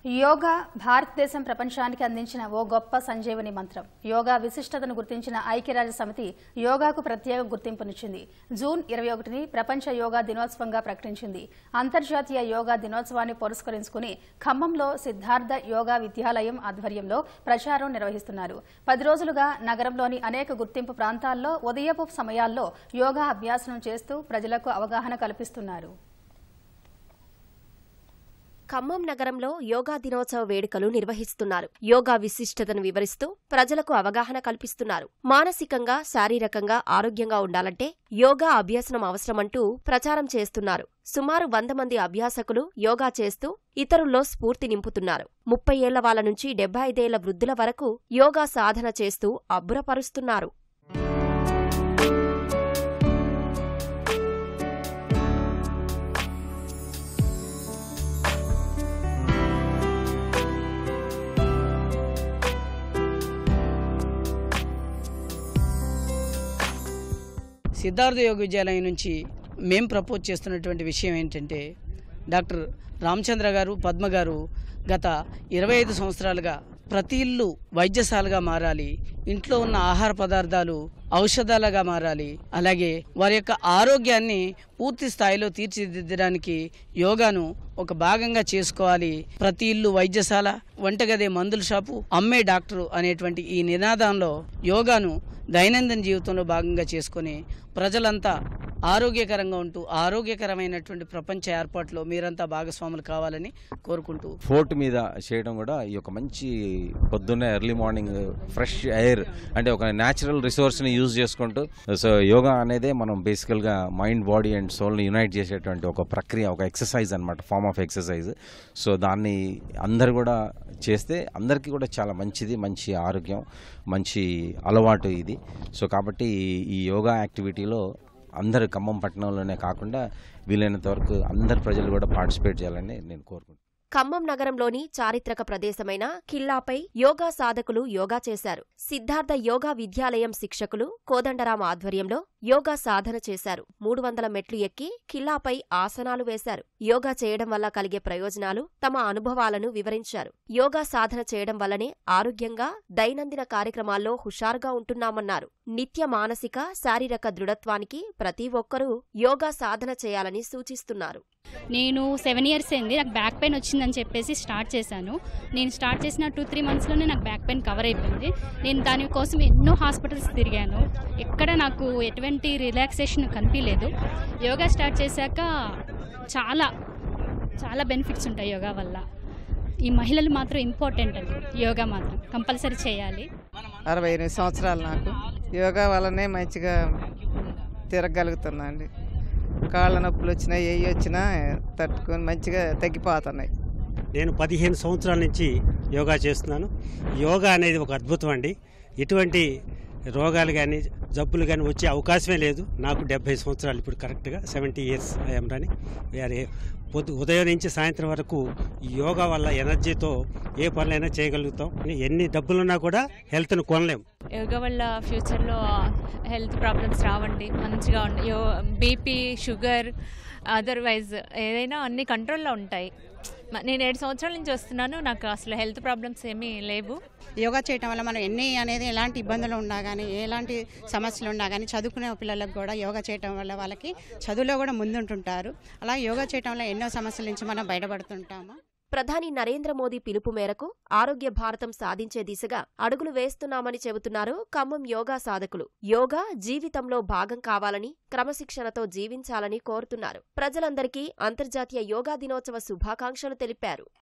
యోగా భారతదేశం ప్రపంచానికి అందించిన ఓ గొప్ప సంజీవని మంత్రం. యోగా విశిష్టతను గుర్తించిన ఐక్యరాజ్యసమితి యోగాకు ప్రత్యేక గుర్తింపునిచ్చింది. జూన్ 21ని ప్రపంచ యోగా దినోత్సవంగా ప్రకటించింది. అంతర్జాతీయ యోగా దినోత్సవాన్ని పురస్కరించుకుని ఖమ్మంలో సిద్ధార్థ యోగా విద్యాలయం ఆధ్వర్యంలో ప్రచారం నిర్వహిస్తున్నారు. 10 రోజులుగా నగరంలోని అనేక గుర్తింపు ప్రాంతాల్లో ఉదయపు సమయాల్లో యోగా అభ్యాసనం చేస్తూ ప్రజలకు అవగాహన కల్పిస్తున్నారు. ఖమ్మం నగరంలో యోగా దినోత్సవ వేడుకలు నిర్వహిస్తున్నారు. యోగా విశిష్టతను వివరిస్తూ ప్రజలకు అవగాహన కల్పిస్తున్నారు. మానసికంగా, శారీరకంగా ఆరోగ్యంగా ఉండాలంటే యోగా అభ్యసనం అవసరమంటూ ప్రచారం చేస్తున్నారు. సుమారు 100 మంది అభ్యాసకులు యోగా చేస్తూ ఇతరుల్లో స్ఫూర్తి నింపుతున్నారు. 30 ఏళ్ల వాళ్ల నుంచి 75 ఏళ్ల వృద్ధుల వరకు యోగా సాధన చేస్తూ అబ్బురపరుస్తున్నారు. సిద్ధార్థ యోగ విద్యాలయం నుంచి మేము ప్రపోజ్ చేస్తున్నటువంటి విషయం ఏంటంటే, డాక్టర్ రామచంద్ర గారు, పద్మ గారు గత 25 సంవత్సరాలుగా ప్రతి ఇల్లు వైద్యశాలగా మారాలి, ఇంట్లో ఉన్న ఆహార పదార్థాలు ఔషధాలుగా మారాలి, అలాగే వారి యొక్క ఆరోగ్యాన్ని పూర్తి స్థాయిలో తీర్చిదిద్దడానికి యోగాను ఒక భాగంగా చేసుకోవాలి. ప్రతి ఇల్లు వైద్యశాల, వంటగదే మందుల షాపు, అమ్మే డాక్టరు అనేటువంటి ఈ నినాదంలో యోగాను దైనందిన జీవితంలో భాగంగా చేసుకుని ప్రజలంతా ఆరోగ్యకరంగా ఉంటూ ఆరోగ్యకరమైనటువంటి ప్రపంచ ఏర్పాటులో మీరంతా భాగస్వాములు కావాలని కోరుకుంటూ ఫోర్ట్ మీద చేయడం కూడా ఈ యొక్క మంచి పొద్దున్నే ఎర్లీ మార్నింగ్ ఫ్రెష్ ఎయిర్ అంటే ఒక న్యాచురల్ రిసోర్స్ని యూజ్ చేసుకుంటూ, సో యోగా అనేది మనం బేసికల్గా మైండ్, బాడీ అండ్ సోల్ని యునైట్ చేసేటువంటి ఒక ప్రక్రియ, ఒక ఎక్సర్సైజ్ అనమాట, ఫార్మ్ ఆఫ్ ఎక్సర్సైజ్. సో దాన్ని అందరు కూడా చేస్తే అందరికీ కూడా చాలా మంచిది, మంచి ఆరోగ్యం, మంచి అలవాటు ఇది. సో కాబట్టి ఈ యోగా యాక్టివిటీలో అందరు ఖమ్మం పట్టణంలోనే కాకుండా వీలైనంత వరకు అందరు ప్రజలు కూడా పార్టిసిపేట్ చేయాలని నేను కోరుకుంటున్నాను. ఖమ్మం నగరంలోని చారిత్రక ప్రదేశమైన ఖిల్లాపై యోగా సాధకులు యోగా చేశారు. సిద్ధార్థ యోగా విద్యాలయం శిక్షకులు కోదండరాం ఆధ్వర్యంలో యోగా సాధన చేశారు. 300 మెట్లు ఎక్కి ఖిల్లాపై ఆసనాలు వేశారు. యోగా చేయడం వల్ల కలిగే ప్రయోజనాలు, తమ అనుభవాలను వివరించారు. యోగా సాధన చేయడం వల్లనే ఆరోగ్యంగా, దైనందిన కార్యక్రమాల్లో హుషారుగా ఉంటున్నామన్నారు. నిత్య మానసిక, శారీరక దృఢత్వానికి ప్రతి ఒక్కరూ యోగా సాధన చేయాలని సూచిస్తున్నారు. నేను 7 ఇయర్స్ అయింది. నాకు బ్యాక్ పెయిన్ వచ్చిందని చెప్పేసి స్టార్ట్ చేశాను. నేను స్టార్ట్ చేసిన 2-3 మంత్స్లోనే నాకు బ్యాక్ పెయిన్ కవర్ అయిపోయింది. నేను దానికోసం ఎన్నో హాస్పిటల్స్ తిరిగాను. ఎక్కడ నాకు ఎటువంటి రిలాక్సేషన్ కనిపించలేదు. యోగా స్టార్ట్ చేశాక చాలా చాలా బెనిఫిట్స్ ఉంటాయి యోగా వల్ల. ఈ మహిళలు మాత్రం ఇంపార్టెంట్ అండి. యోగా మాత్రం కంపల్సరీ చేయాలి. 68 సంవత్సరాలు నాకు. యోగా వల్లనే మంచిగా తిరగలుగుతున్నా అండి. కాళ్ళ నొప్పులు వచ్చినా, ఏ వచ్చినా తట్టుకొని మంచిగా తగ్గిపోతున్నాయి. నేను 15 సంవత్సరాల నుంచి యోగా చేస్తున్నాను. యోగా అనేది ఒక అద్భుతం అండి. ఎటువంటి రోగాలు కానీ, జబ్బులు కానీ వచ్చే అవకాశమే లేదు. నాకు 70 సంవత్సరాలు, ఇప్పుడు కరెక్ట్గా 70 ఇయర్స్ ఐఎమ్ రన్నింగ్. ఉదయం నుంచి సాయంత్రం వరకు యోగా వల్ల ఎనర్జీతో ఏ పనులైనా చేయగలుగుతాం. ఎన్ని డబ్బులున్నా కూడా హెల్త్ను కొనలేం. యోగా వల్ల ఫ్యూచర్లో హెల్త్ ప్రాబ్లమ్స్ రావండి. మంచిగా బీపీ, షుగర్, అదర్వైజ్ ఏదైనా అన్ని కంట్రోల్లో ఉంటాయి. నేను 7 సంవత్సరాల నుంచి వస్తున్నాను. నాకు అసలు హెల్త్ ప్రాబ్లమ్స్ ఏమీ లేవు. యోగా చేయటం వల్ల మనం ఎలాంటి ఇబ్బందులు ఉన్నా కానీ, ఎలాంటి సమస్యలు ఉన్నా కానీ, చదువుకునే పిల్లలకు కూడా యోగా చేయటం వల్ల వాళ్ళకి చదువులో కూడా ముందుంటుంటారు. అలా యోగా చేయటం వల్ల ఎన్నో సమస్యల నుంచి మనం బయటపడుతుంటాము. ప్రధాని నరేంద్ర మోదీ పిలుపు మేరకు ఆరోగ్య భారతం సాధించే దిశగా అడుగులు వేస్తున్నామని చెబుతున్నారు ఖమ్మం యోగా సాధకులు. యోగా జీవితంలో భాగం కావాలని, క్రమశిక్షణతో జీవించాలని కోరుతున్నారు. ప్రజలందరికీ అంతర్జాతీయ యోగా దినోత్సవ శుభాకాంక్షలు తెలిపారు.